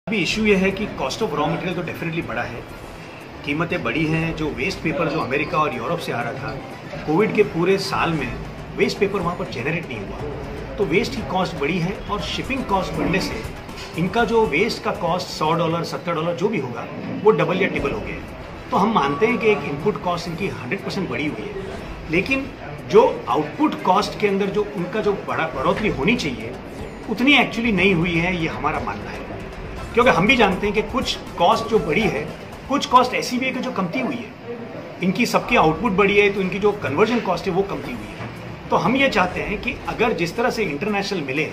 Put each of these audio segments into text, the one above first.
अभी इशू ये है कि कॉस्ट ऑफ रॉ मटेरियल तो डेफिनेटली बढ़ा है, कीमतें बढ़ी हैं। जो वेस्ट पेपर जो अमेरिका और यूरोप से आ रहा था, कोविड के पूरे साल में वेस्ट पेपर वहाँ पर जनरेट नहीं हुआ, तो वेस्ट की कॉस्ट बढ़ी है और शिपिंग कॉस्ट बढ़ने से इनका जो वेस्ट का कॉस्ट $100, $70 जो भी होगा वो डबल या ट्रिपल हो गया है। तो हम मानते हैं कि एक इनपुट कॉस्ट इनकी 100% बढ़ी हुई है, लेकिन जो आउटपुट कॉस्ट के अंदर जो उनका जो बढ़ोतरी होनी चाहिए उतनी एक्चुअली नहीं हुई है, ये हमारा मानना है। क्योंकि हम भी जानते हैं कि कुछ कॉस्ट जो बढ़ी है, कुछ कॉस्ट ऐसी भी है कि जो कमती हुई है। इनकी सबकी आउटपुट बढ़ी है तो इनकी जो कन्वर्जन कॉस्ट है वो कमती हुई है। तो हम ये चाहते हैं कि अगर जिस तरह से इंटरनेशनल मिले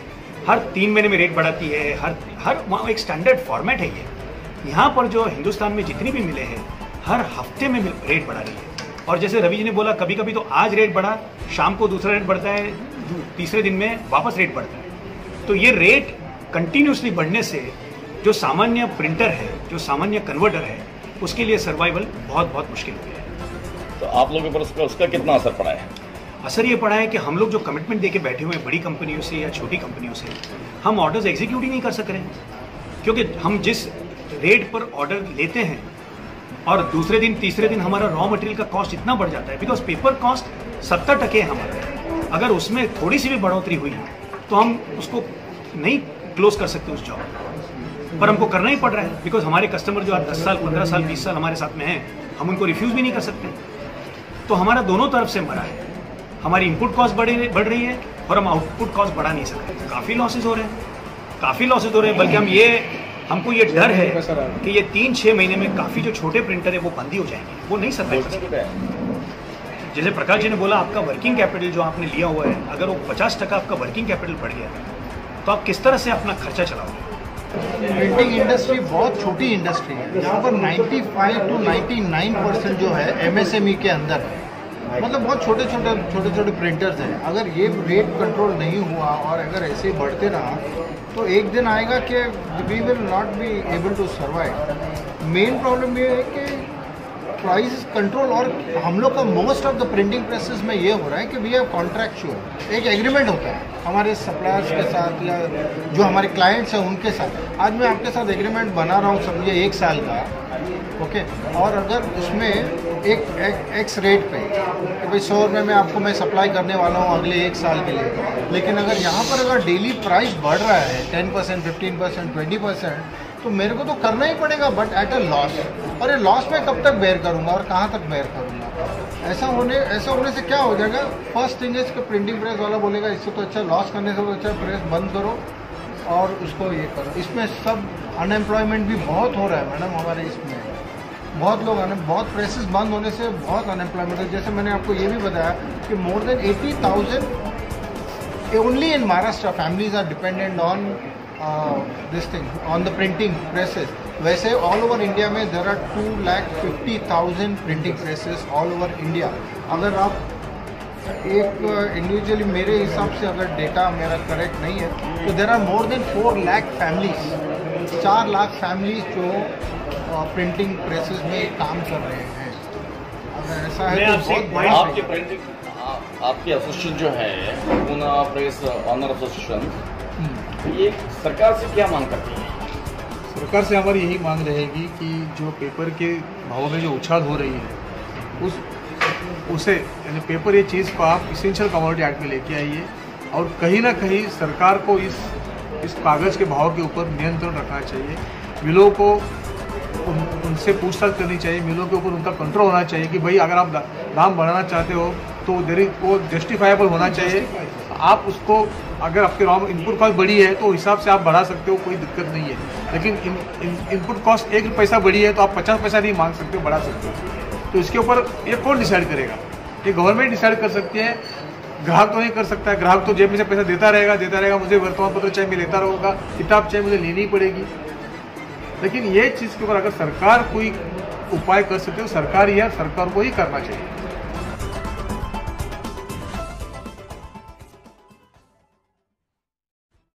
हर 3 महीने में रेट बढ़ाती है, हर वहाँ एक स्टैंडर्ड फॉर्मेट है ये। यहाँ पर जो हिंदुस्तान में जितनी भी मिले हैं हर हफ्ते में रेट बढ़ा रही है। और जैसे रवि जी ने बोला, कभी कभी तो आज रेट बढ़ा, शाम को दूसरा रेट बढ़ता है, तीसरे दिन में वापस रेट बढ़ता है। तो ये रेट कंटिन्यूसली बढ़ने से जो सामान्य प्रिंटर है, जो सामान्य कन्वर्टर है, उसके लिए सर्वाइवल बहुत मुश्किल हो गया है। तो आप लोगों पर उसका कितना असर पड़ा है? असर ये पड़ा है कि हम लोग जो कमिटमेंट देके बैठे हुए हैं बड़ी कंपनियों से या छोटी कंपनियों से, हम ऑर्डर्स एग्जीक्यूट ही नहीं कर सक रहे हैं। क्योंकि हम जिस रेट पर ऑर्डर लेते हैं और दूसरे दिन तीसरे दिन हमारा रॉ मटेरियल का कॉस्ट इतना बढ़ जाता है, बिकॉज पेपर कॉस्ट 70% है हमारा। अगर उसमें थोड़ी सी भी बढ़ोतरी हुई तो हम उसको नहीं क्लोज कर सकते उस जॉब, पर हमको करना ही पड़ रहा है। बिकॉज हमारे कस्टमर जो आज 10 साल 15 साल 20 साल हमारे साथ में हैं, हम उनको रिफ्यूज़ भी नहीं कर सकते। तो हमारा दोनों तरफ से मरा है। हमारी इनपुट कॉस्ट बढ़ रही है और हम आउटपुट कॉस्ट बढ़ा नहीं सकते। काफ़ी लॉसेज हो रहे हैं, बल्कि हमको ये डर है कि ये 3-6 महीने में काफ़ी जो छोटे प्रिंटर है वो बंद ही हो जाएंगे, वो नहीं सर्वाइव कर सकते। जैसे प्रकाश जी ने बोला, आपका वर्किंग कैपिटल जो आपने लिया हुआ है, अगर वो 50% आपका वर्किंग कैपिटल बढ़ गया तो आप किस तरह से अपना खर्चा चलाओगे? प्रिंटिंग इंडस्ट्री बहुत छोटी इंडस्ट्री है। यहाँ पर 95 to 99% जो है एमएसएमई के अंदर है। मतलब बहुत छोटे प्रिंटर्स हैं। अगर ये रेट कंट्रोल नहीं हुआ और अगर ऐसे बढ़ते रहा तो एक दिन आएगा कि we will not be able to survive. Main problem ये है कि प्राइस कंट्रोल, और हम लोग का most of the printing presses में ये हो रहा है कि वी हैव कॉन्ट्रैक्चुअल, एक एग्रीमेंट होता है हमारे सप्लायर्स के साथ या जो हमारे क्लाइंट्स हैं उनके साथ। आज मैं आपके साथ एग्रीमेंट बना रहा हूँ, समझिए 1 साल का, ओके, और अगर उसमें एक एक्स रेट पे कि भाई 100 रुपये में आपको मैं सप्लाई करने वाला हूँ अगले 1 साल के लिए, लेकिन अगर यहाँ पर अगर डेली प्राइस बढ़ रहा है 10%, 15%, 20%, तो मेरे को तो करना ही पड़ेगा, बट एट अ लॉस। और ये लॉस मैं कब तक बेयर करूँगा और कहाँ तक बेयर करूँगा? ऐसा होने से क्या हो जाएगा? फर्स्ट थिंग इज कि प्रिंटिंग प्रेस वाला बोलेगा इससे तो अच्छा लॉस करने से तो अच्छा प्रेस बंद करो और उसको ये करो। इसमें सब अनएम्प्लॉयमेंट भी बहुत हो रहा है मैडम हमारे इसमें। बहुत लोग बहुत प्रेसेस बंद होने से बहुत अनएम्प्लॉयमेंट है। जैसे मैंने आपको ये भी बताया कि more than 80,000 only in Maharashtra families are dependent on this thing, on the printing presses. वैसे ऑल ओवर इंडिया में there are 2,50,000 printing presses all over India. अगर आप एक इंडिविजुअली मेरे हिसाब से अगर डेटा मेरा करेक्ट नहीं है तो there are more than 4 lakh families, 4 lakh families जो प्रिंटिंग प्रेसेस में काम कर रहे हैं। अगर ऐसा है तो आपकी एसोसिएशन जो है पूना प्रेस ऑनर एसोसिएशन, ये सरकार से क्या मांग करती है? सरकार से हमारी यही मांग रहेगी कि जो पेपर के भावों में जो उछाल हो रही है उसे यानी पेपर ये चीज़ को आप इसेंशियल कमोडिटी एक्ट में लेके आइए और कहीं ना कहीं सरकार को इस कागज़ के भाव के ऊपर नियंत्रण रखना चाहिए। मिलों को उनसे पूछताछ करनी चाहिए, मिलों के ऊपर उनका कंट्रोल होना चाहिए कि भाई अगर आप दाम बढ़ाना चाहते हो तो वो जस्टिफाइबल होना चाहिए। आप उसको अगर आपके रॉ इनपुट कॉस्ट बढ़ी है तो हिसाब से आप बढ़ा सकते हो, कोई दिक्कत नहीं है। लेकिन इनपुट कॉस्ट 1 पैसा बढ़ी है तो आप 50 पैसा नहीं मांग सकते हो, बढ़ा सकते हो। तो इसके ऊपर ये कौन डिसाइड करेगा? ये गवर्नमेंट डिसाइड कर सकती है, ग्राहक तो नहीं कर सकता है। ग्राहक तो जेब में से पैसा देता रहेगा, मुझे वर्तमान पत्र चाहिए मैं लेता रहूँगा, किताब चाहिए मुझे लेनी पड़ेगी। लेकिन ये चीज़ के ऊपर अगर सरकार कोई उपाय कर सकते हो, सरकार को ही करना चाहिए।